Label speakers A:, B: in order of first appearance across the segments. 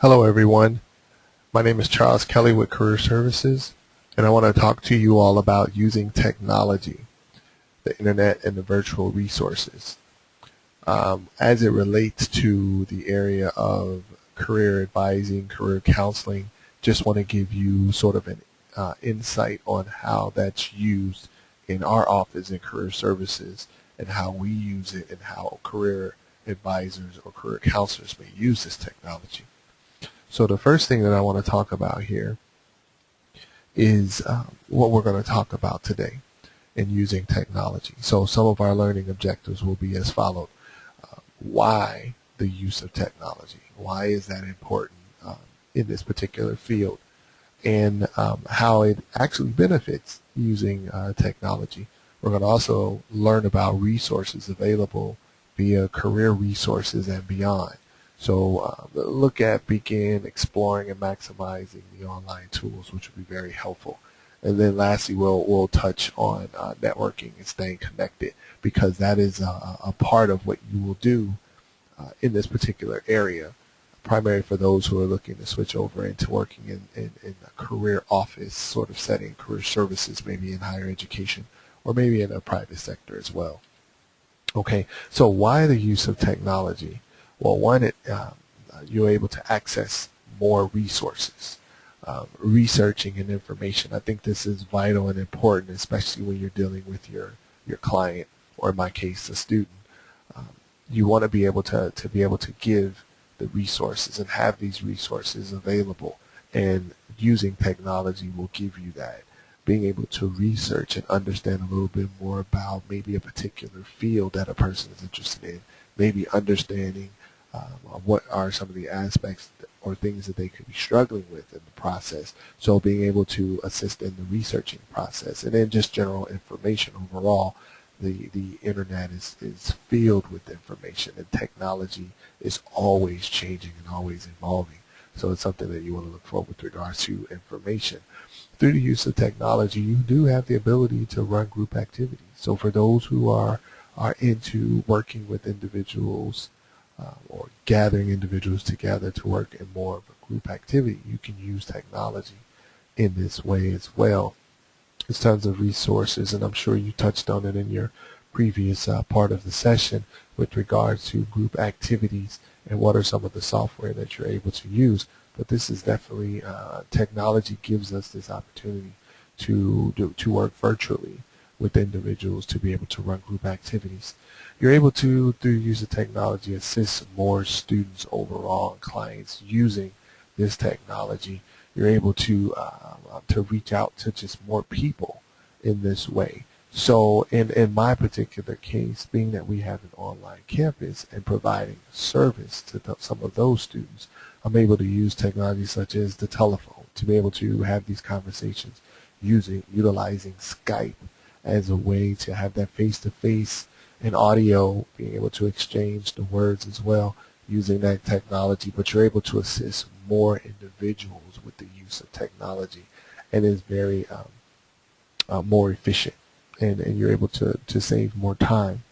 A: Hello everyone, my name is Charles Kelly with Career Services, and I want to talk to you all about using technology, the internet and the virtual resources. As it relates to the area of career advising, career counseling, just want to give you sort of an insight on how that's used in our office in Career Services and how we use it and how career advisors or career counselors may use this technology. So the first thing that I want to talk about here is what we're going to talk about today in using technology. So some of our learning objectives will be as followed. Why the use of technology? Why is that important in this particular field? And how it actually benefits using technology. We're going to also learn about resources available via career resources and beyond. So look at begin exploring and maximizing the online tools, which will be very helpful. And then lastly, we'll touch on networking and staying connected, because that is a part of what you will do in this particular area, primarily for those who are looking to switch over into working in a career office sort of setting, career services, maybe in higher education, or maybe in a private sector as well. Okay, so why the use of technology? Well, one, you're able to access more resources, researching and information. I think this is vital and important, especially when you're dealing with your client, or in my case, a student. You want to be able to give the resources and have these resources available, and using technology will give you that. Being able to research and understand a little bit more about maybe a particular field that a person is interested in, maybe understanding what are some of the aspects or things that they could be struggling with in the process. So being able to assist in the researching process, and then just general information overall. The internet is filled with information, and technology is always changing and always evolving. So it's something that you want to look for with regards to information. Through the use of technology, you do have the ability to run group activities. So for those who are into working with individuals or gathering individuals together to work in more of a group activity, you can use technology in this way as well. There's tons of resources, and I'm sure you touched on it in your previous part of the session with regards to group activities and what are some of the software that you're able to use. But this is definitely, technology gives us this opportunity to work virtually with individuals to be able to run group activities. You're able to, through use of technology, assist more students overall and clients using this technology. You're able to reach out to just more people in this way. So in my particular case, being that we have an online campus and providing service to some of those students, I'm able to use technology such as the telephone to be able to have these conversations utilizing Skype as a way to have that face-to-face and audio, being able to exchange the words as well using that technology. But you're able to assist more individuals with the use of technology, and is very more efficient, and you're able to save more time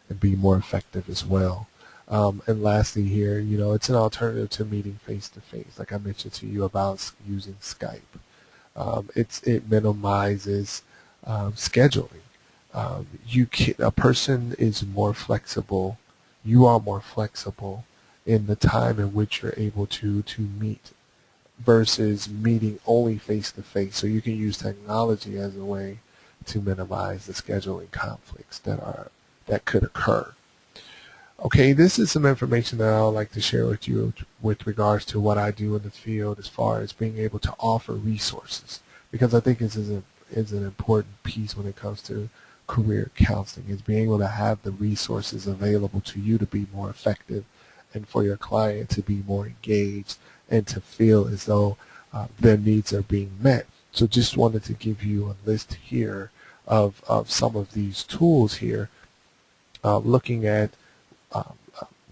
A: and be more effective as well. And lastly here, it's an alternative to meeting face-to-face, like I mentioned to you about using Skype. It minimizes scheduling. A person is more flexible. You are more flexible in the time in which you're able to meet, versus meeting only face-to-face. So you can use technology as a way to minimize the scheduling conflicts that could occur. Okay, this is some information that I would like to share with you with regards to what I do in the field as far as being able to offer resources, because I think this is an important piece when it comes to career counseling, is being able to have the resources available to you to be more effective, and for your client to be more engaged and to feel as though their needs are being met. So just wanted to give you a list here of some of these tools here, looking at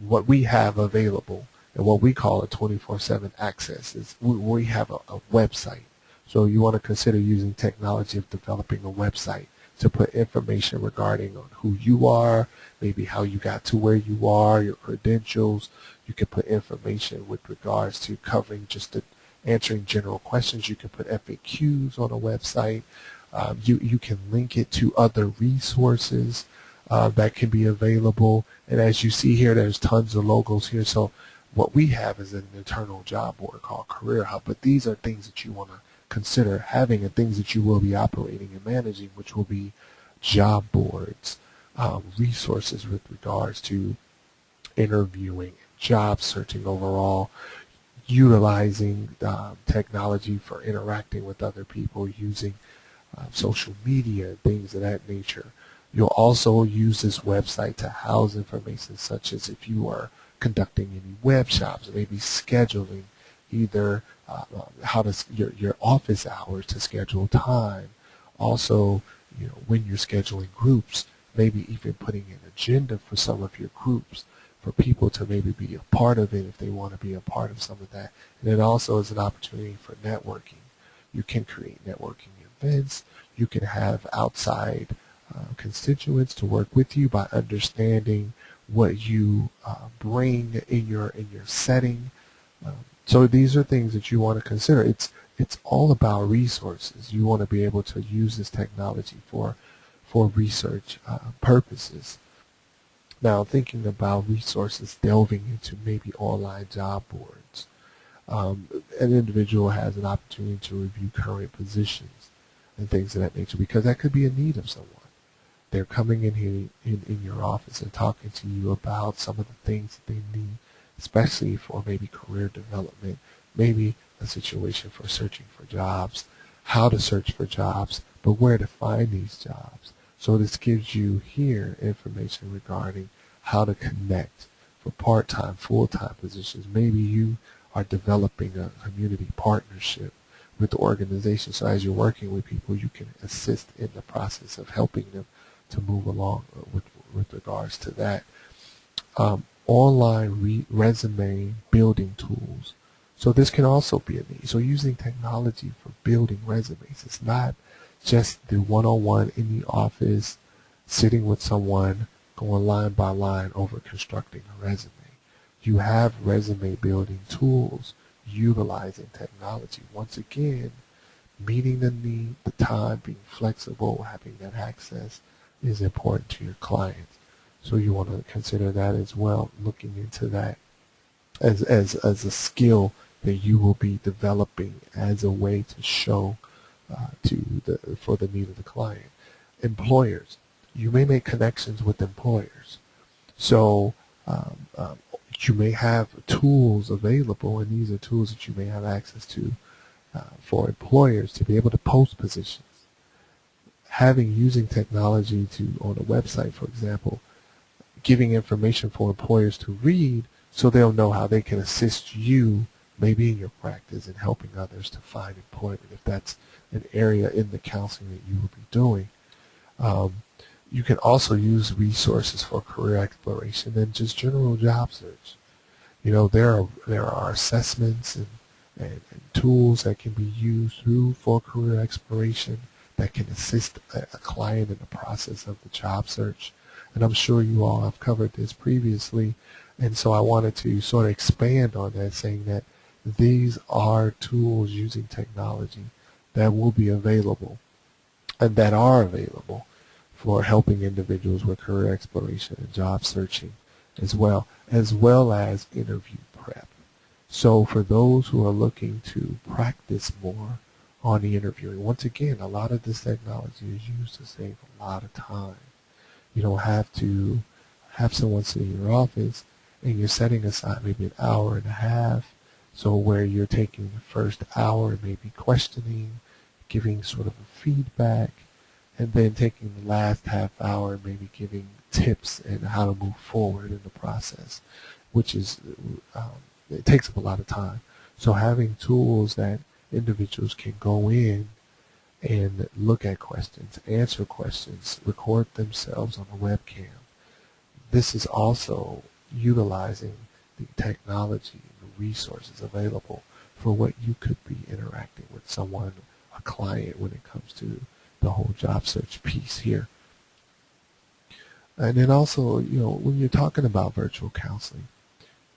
A: what we have available and what we call a 24/7 access. Is we have a website. So you want to consider using technology of developing a website to put information regarding on who you are, maybe how you got to where you are, your credentials. You can put information with regards to covering just the answering general questions. You can put FAQs on a website. You can link it to other resources that can be available. And as you see here, there's tons of logos here. So what we have is an internal job board called Career Hub. But these are things that you want to consider having and things that you will be operating and managing, which will be job boards, resources with regards to interviewing, job searching overall, utilizing technology for interacting with other people, using social media, things of that nature. You'll also use this website to house information such as if you are conducting any web shops, maybe scheduling either how to your office hours to schedule time. Also, when you're scheduling groups, maybe even putting an agenda for some of your groups for people to maybe be a part of it if they want to be a part of some of that. And it also is an opportunity for networking. You can create networking events. You can have outside constituents to work with you by understanding what you bring in your setting. So these are things that you want to consider. It's all about resources. You want to be able to use this technology for research purposes. Now, thinking about resources, delving into maybe online job boards. An individual has an opportunity to review current positions and things of that nature because that could be a need of someone. They're coming in here in your office and talking to you about some of the things that they need, especially for maybe career development, maybe a situation for searching for jobs, how to search for jobs, but where to find these jobs. So this gives you here information regarding how to connect for part-time, full-time positions. Maybe you are developing a community partnership with the organization. So as you're working with people, you can assist in the process of helping them to move along with regards to that. Online resume building tools. So this can also be a need. So using technology for building resumes. It's not just the one-on-one in the office, sitting with someone, going line by line over constructing a resume. You have resume building tools utilizing technology. Once again, meeting the need, the time, being flexible, having that access is important to your clients. So you want to consider that as well, looking into that as a skill that you will be developing as a way to show for the need of the client. Employers, you may make connections with employers. So you may have tools available, and these are tools that you may have access to for employers to be able to post positions. Using technology on a website, for example, giving information for employers to read so they'll know how they can assist you maybe in your practice and helping others to find employment if that's an area in the counseling that you will be doing. You can also use resources for career exploration and just general job search. There are assessments and tools that can be used for career exploration that can assist a client in the process of the job search. And I'm sure you all have covered this previously. And so I wanted to sort of expand on that, saying that these are tools using technology that will be available and that are available for helping individuals with career exploration and job searching as well as interview prep. So for those who are looking to practice more on the interviewing, once again, a lot of this technology is used to save a lot of time. You don't have to have someone sit in your office and you're setting aside maybe an hour and a half. So where you're taking the first hour, maybe questioning, giving sort of a feedback, and then taking the last half hour, maybe giving tips and how to move forward in the process, which is, it takes up a lot of time. So having tools that individuals can go in and look at questions, answer questions, record themselves on a webcam. This is also utilizing the technology and the resources available for what you could be interacting with someone, a client, when it comes to the whole job search piece here. And then also, when you're talking about virtual counseling,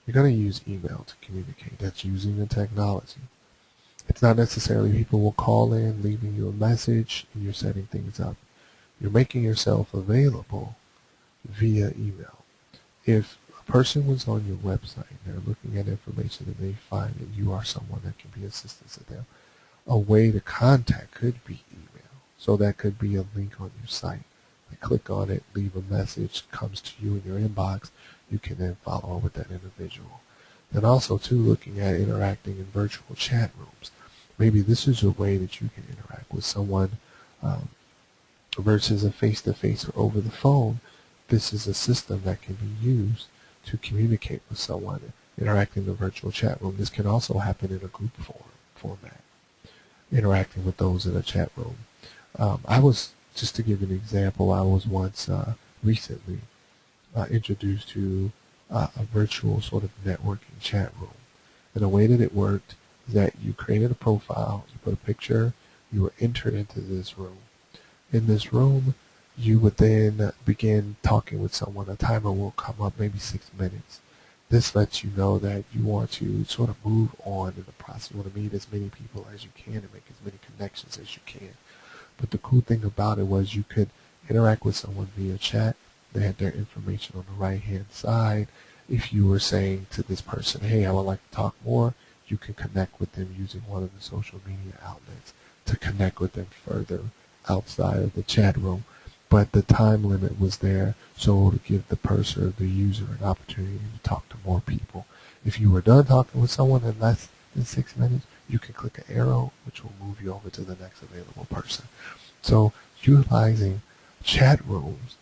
A: you're going to use email to communicate. That's using the technology. It's not necessarily people will call in, leaving you a message, and you're setting things up. You're making yourself available via email. If a person was on your website and they're looking at information and they find that you are someone that can be assistance to them, a way to contact could be email. So that could be a link on your site. They click on it, leave a message, comes to you in your inbox. You can then follow up with that individual. And also, too, looking at interacting in virtual chat rooms. Maybe this is a way that you can interact with someone versus a face-to-face or over the phone. This is a system that can be used to communicate with someone, interacting in a virtual chat room. This can also happen in a group format, interacting with those in a chat room. Just to give an example, I was once recently introduced to a virtual sort of networking chat room. And the way that it worked is that you created a profile, you put a picture, you were entered into this room. In this room, you would then begin talking with someone. A timer will come up, maybe 6 minutes. This lets you know that you want to sort of move on in the process. You want to meet as many people as you can and make as many connections as you can. But the cool thing about it was you could interact with someone via chat. They had their information on the right-hand side. If you were saying to this person, hey, I would like to talk more, you can connect with them using one of the social media outlets to connect with them further outside of the chat room. But the time limit was there so to give the person or the user an opportunity to talk to more people. If you were done talking with someone in less than 6 minutes, you can click an arrow which will move you over to the next available person. So utilizing chat rooms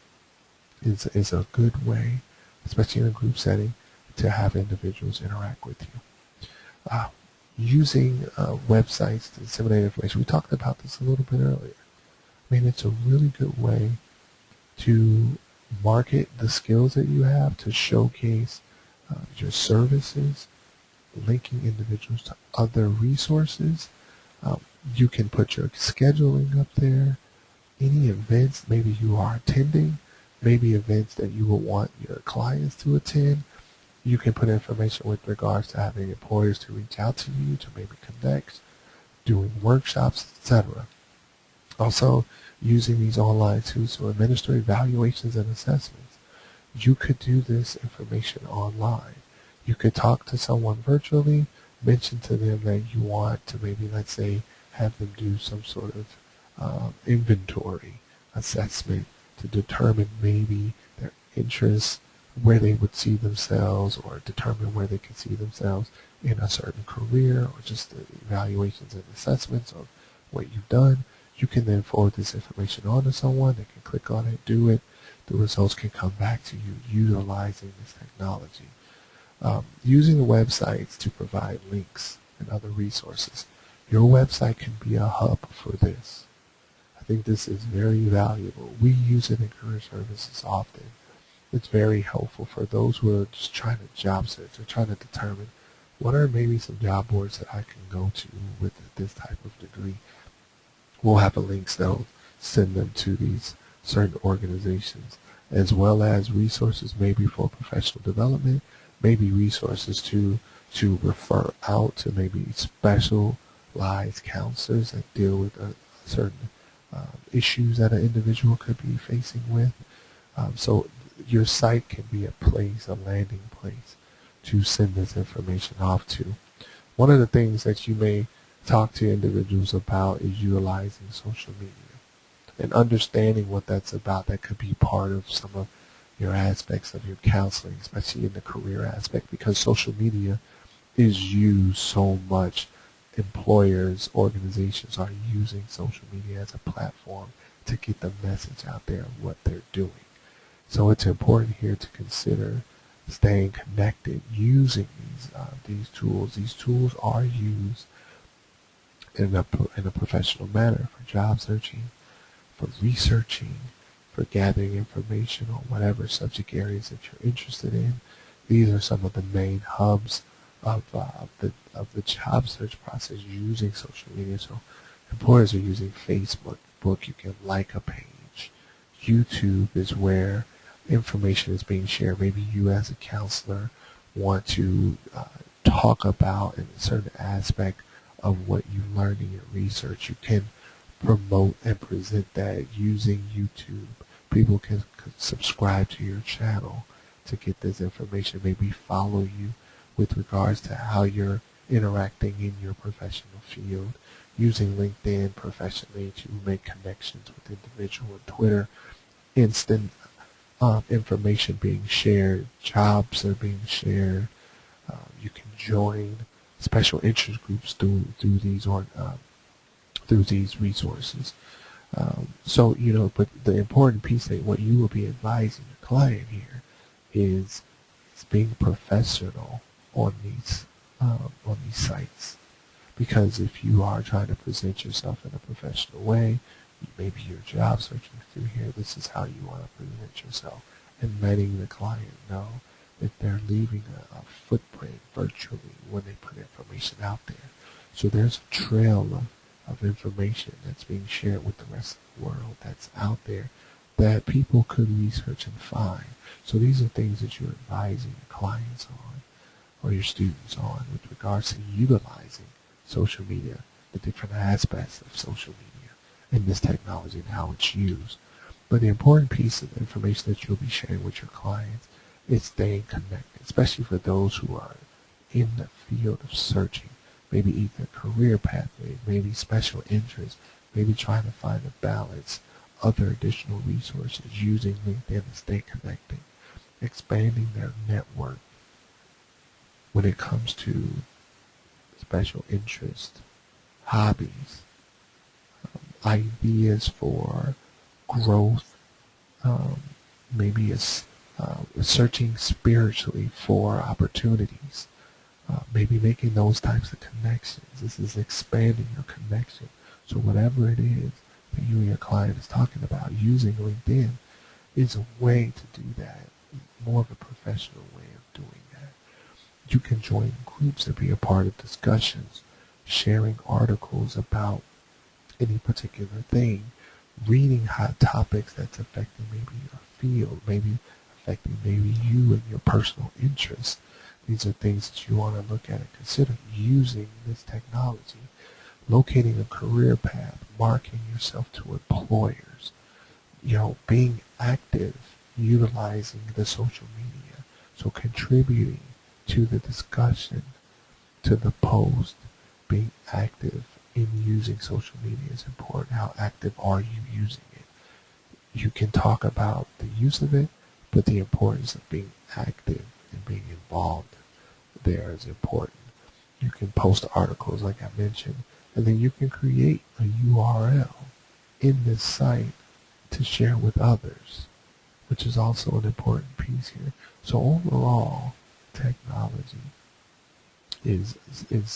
A: is a good way, especially in a group setting, to have individuals interact with you. Using websites to disseminate information. We talked about this a little bit earlier. I mean, it's a really good way to market the skills that you have, to showcase your services, linking individuals to other resources. You can put your scheduling up there, any events maybe you are attending, maybe events that you will want your clients to attend. You can put information with regards to having employers to reach out to you, to maybe connect, doing workshops, etc. Also, using these online tools to administer evaluations and assessments. You could do this information online. You could talk to someone virtually, mention to them that you want to maybe, let's say, have them do some sort of inventory assessment to determine maybe their interests, where they would see themselves, or determine where they can see themselves in a certain career, or just the evaluations and assessments of what you've done. You can then forward this information on to someone. They can click on it, do it. The results can come back to you utilizing this technology. Using the websites to provide links and other resources. Your website can be a hub for this. I think this is very valuable. We use it in career services often. It's very helpful for those who are just trying to job search or trying to determine what are maybe some job boards that I can go to with this type of degree. We'll have a link that'll send them to these certain organizations, as well as resources maybe for professional development, maybe resources to refer out to maybe specialized counselors that deal with certain issues that an individual could be facing with. So your site can be a place, a landing place to send this information off to. One of the things that you may talk to individuals about is utilizing social media and understanding what that's about. That could be part of some of your aspects of your counseling, especially in the career aspect, because social media is used so much. Employers, organizations are using social media as a platform to get the message out there of what they're doing. So it's important here to consider staying connected, using these tools. These tools are used in a professional manner for job searching, for researching, for gathering information on whatever subject areas that you're interested in. These are some of the main hubs of the job search process using social media. So employers are using Facebook, Facebook, you can like a page. YouTube is where information is being shared. Maybe you as a counselor want to talk about a certain aspect of what you learned in your research. You can promote and present that using YouTube. People can subscribe to your channel to get this information, maybe follow you with regards to how you're interacting in your professional field, using LinkedIn professionally to make connections with individuals, and Twitter, instant information being shared, jobs are being shared. You can join special interest groups through these resources. But the important piece that what you will be advising your client here is being professional on these sites. Because if you are trying to present yourself in a professional way, maybe you're job searching through here, this is how you want to present yourself, and letting the client know that they're leaving a footprint virtually when they put information out there. So there's a trail of information that's being shared with the rest of the world that's out there that people could research and find. So these are things that you're advising your clients on or your students on with regards to utilizing social media, the different aspects of social media and this technology and how it's used. But the important piece of information that you'll be sharing with your clients is staying connected, especially for those who are in the field of searching, maybe either career pathway, maybe special interests, maybe trying to find a balance, other additional resources, using LinkedIn to stay connected, expanding their network when it comes to special interests, hobbies, ideas for growth, maybe it's searching spiritually for opportunities, maybe making those types of connections. This is expanding your connection. So whatever it is that you and your client is talking about, using LinkedIn is a way to do that, more of a professional way of doing that. You can join groups and be a part of discussions, sharing articles about any particular thing, reading hot topics that's affecting maybe your field, maybe affecting maybe you and your personal interests. These are things that you want to look at and consider using this technology, locating a career path, marketing yourself to employers, being active, utilizing the social media, so contributing to the discussion, to the post, being active in using social media is important. How active are you using it? You can talk about the use of it, but the importance of being active and being involved there is important. You can post articles like I mentioned, and then you can create a URL in this site to share with others, which is also an important piece here. So overall, technology is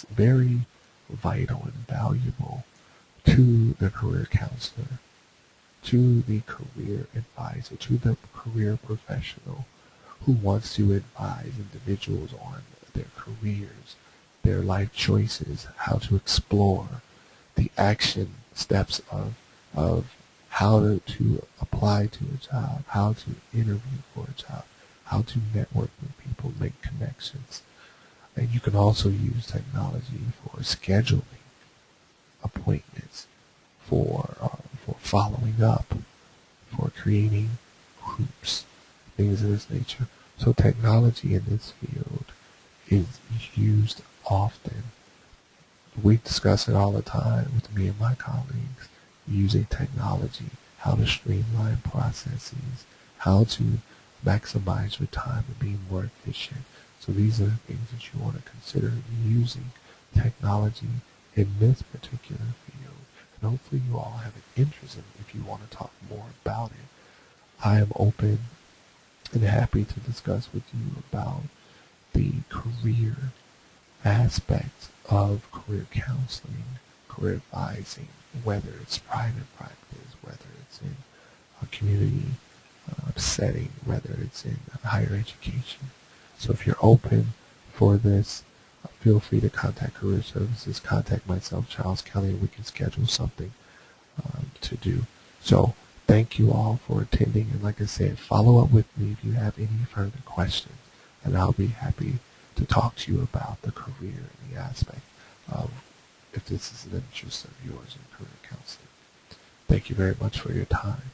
A: very vital and valuable to the career counselor, to the career advisor, to the career professional who wants to advise individuals on their careers, their life choices, how to explore the action steps of how to apply to a job, how to interview for a job, how to network with people, make connections. And you can also use technology for scheduling appointments, for following up, for creating groups, things of this nature. So technology in this field is used often. We discuss it all the time with me and my colleagues, using technology, how to streamline processes, how to maximize your time and be more efficient. So these are the things that you want to consider using technology in this particular field. And hopefully you all have an interest in it if you want to talk more about it. I am open and happy to discuss with you about the career aspects of career counseling, career advising, whether it's private practice, whether it's in a community setting, whether it's in higher education. So if you're open for this, feel free to contact Career Services, contact myself, Charles Kelly, and we can schedule something to to do. So thank you all for attending, and like I said, follow up with me if you have any further questions, and I'll be happy to talk to you about the career and the aspect of if this is an interest of yours in career counseling. Thank you very much for your time.